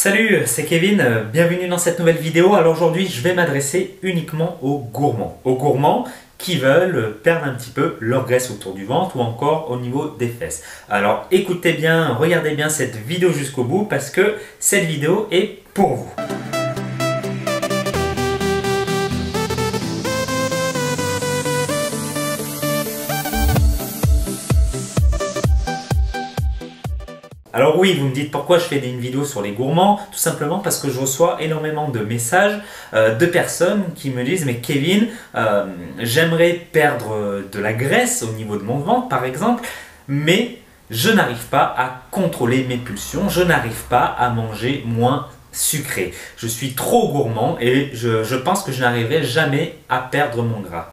Salut, c'est Kevin, bienvenue dans cette nouvelle vidéo. Alors aujourd'hui, je vais m'adresser uniquement aux gourmands. Aux gourmands qui veulent perdre un petit peu leur graisse autour du ventre ou encore au niveau des fesses. Alors écoutez bien, regardez bien cette vidéo jusqu'au bout parce que cette vidéo est pour vous. Alors oui, vous me dites pourquoi je fais une vidéo sur les gourmands. Tout simplement parce que je reçois énormément de messages de personnes qui me disent « Mais Kevin, j'aimerais perdre de la graisse au niveau de mon ventre par exemple, mais je n'arrive pas à contrôler mes pulsions, je n'arrive pas à manger moins sucré. Je suis trop gourmand et je pense que je n'arriverai jamais à perdre mon gras. »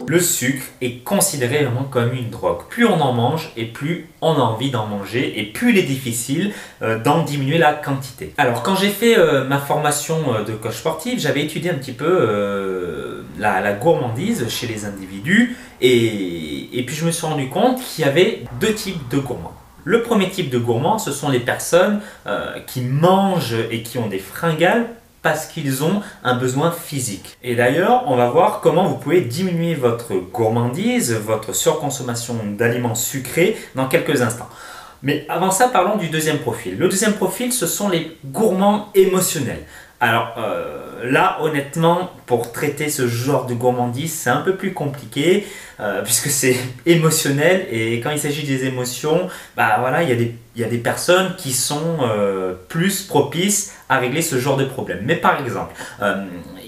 Le sucre est considéré vraiment comme une drogue. Plus on en mange et plus on a envie d'en manger et plus il est difficile d'en diminuer la quantité. Alors quand j'ai fait ma formation de coach sportif, j'avais étudié un petit peu la gourmandise chez les individus et puis je me suis rendu compte qu'il y avait deux types de gourmands. Le premier type de gourmand, ce sont les personnes qui mangent et qui ont des fringales parce qu'ils ont un besoin physique. Et d'ailleurs, on va voir comment vous pouvez diminuer votre gourmandise, votre surconsommation d'aliments sucrés dans quelques instants. Mais avant ça, parlons du deuxième profil. Le deuxième profil, ce sont les gourmands émotionnels. Alors là, honnêtement, pour traiter ce genre de gourmandise, c'est un peu plus compliqué puisque c'est émotionnel et quand il s'agit des émotions, bah voilà, il y a des personnes qui sont plus propices à régler ce genre de problème. Mais par exemple,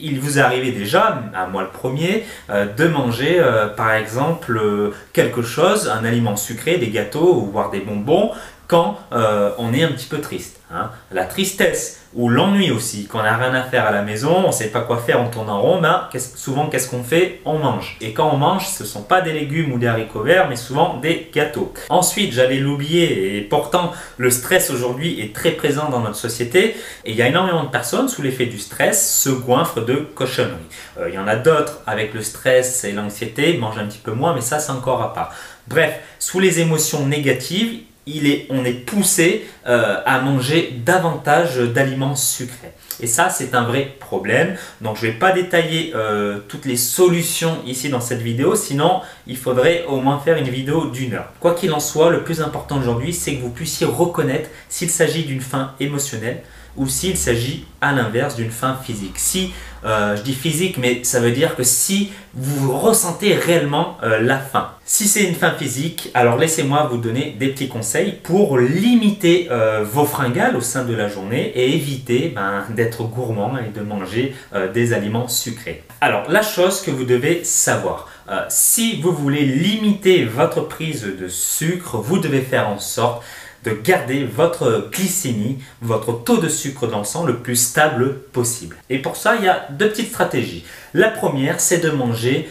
il vous est arrivé déjà, à moi le premier, de manger par exemple quelque chose, un aliment sucré, des gâteaux ou voire des bonbons, quand on est un petit peu triste. Hein. La tristesse ou l'ennui aussi, quand on n'a rien à faire à la maison, on ne sait pas quoi faire, on tourne en rond, ben, souvent qu'est-ce qu'on fait? On mange. Et quand on mange, ce ne sont pas des légumes ou des haricots verts, mais souvent des gâteaux. Ensuite, j'allais l'oublier, et pourtant le stress aujourd'hui est très présent dans notre société, et il y a énormément de personnes sous l'effet du stress se goinfrent de cochonneries. Il y en a d'autres avec le stress et l'anxiété, mangent un petit peu moins, mais ça c'est encore à part. Bref, sous les émotions négatives, on est poussé à manger davantage d'aliments sucrés. Et ça, c'est un vrai problème. Donc, je ne vais pas détailler toutes les solutions ici dans cette vidéo, sinon il faudrait au moins faire une vidéo d'1 heure. Quoi qu'il en soit, le plus important aujourd'hui, c'est que vous puissiez reconnaître s'il s'agit d'une faim émotionnelle ou s'il s'agit à l'inverse d'une faim physique. Si, je dis physique, mais ça veut dire que si vous ressentez réellement la faim. Si c'est une faim physique, alors laissez-moi vous donner des petits conseils pour limiter vos fringales au sein de la journée et éviter d'être gourmand et de manger des aliments sucrés. Alors la chose que vous devez savoir, si vous voulez limiter votre prise de sucre, vous devez faire en sorte de garder votre glycémie, votre taux de sucre dans le sang le plus stable possible. Et pour ça, il y a deux petites stratégies. La première, c'est de manger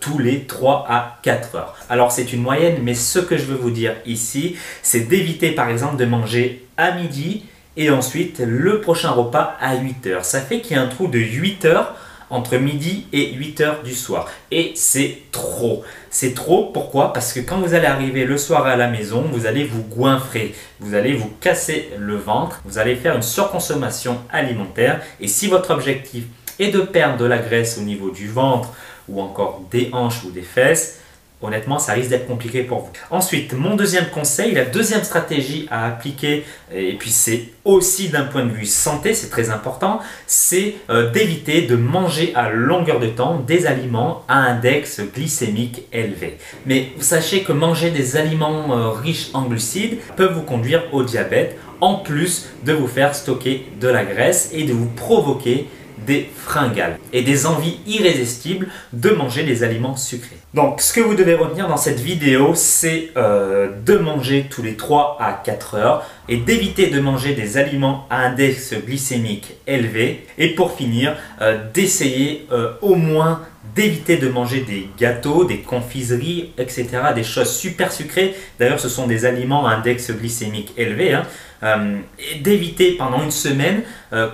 tous les 3 à 4 heures. Alors c'est une moyenne, mais ce que je veux vous dire ici, c'est d'éviter par exemple de manger à midi et ensuite le prochain repas à 8 heures. Ça fait qu'il y a un trou de 8 heures entre midi et 8 heures du soir. Et c'est trop. C'est trop, pourquoi? Parce que quand vous allez arriver le soir à la maison, vous allez vous goinfrer, vous allez vous casser le ventre, vous allez faire une surconsommation alimentaire. Et si votre objectif est de perdre de la graisse au niveau du ventre ou encore des hanches ou des fesses, honnêtement, ça risque d'être compliqué pour vous. Ensuite, mon deuxième conseil, la deuxième stratégie à appliquer, et puis c'est aussi d'un point de vue santé, c'est très important, c'est d'éviter de manger à longueur de temps des aliments à index glycémique élevé. Mais sachez que manger des aliments riches en glucides peuvent vous conduire au diabète, en plus de vous faire stocker de la graisse et de vous provoquer des fringales et des envies irrésistibles de manger des aliments sucrés. Donc ce que vous devez retenir dans cette vidéo, c'est de manger tous les 3 à 4 heures et d'éviter de manger des aliments à index glycémique élevé et pour finir d'essayer au moins d'éviter de manger des gâteaux, des confiseries, etc. Des choses super sucrées. D'ailleurs ce sont des aliments à index glycémique élevé. Et d'éviter pendant une semaine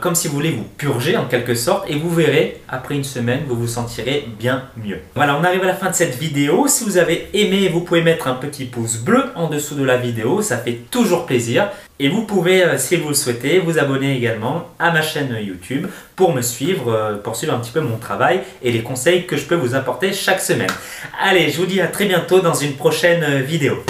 comme si vous voulez vous purger en quelque sorte, et vous verrez, après une semaine, vous vous sentirez bien mieux. Voilà, on arrive à la fin de cette vidéo. Si vous avez aimé, vous pouvez mettre un petit pouce bleu en dessous de la vidéo, ça fait toujours plaisir. Et vous pouvez, si vous le souhaitez, vous abonner également à ma chaîne YouTube pour me suivre, pour suivre un petit peu mon travail et les conseils que je peux vous apporter chaque semaine. Allez, je vous dis à très bientôt dans une prochaine vidéo.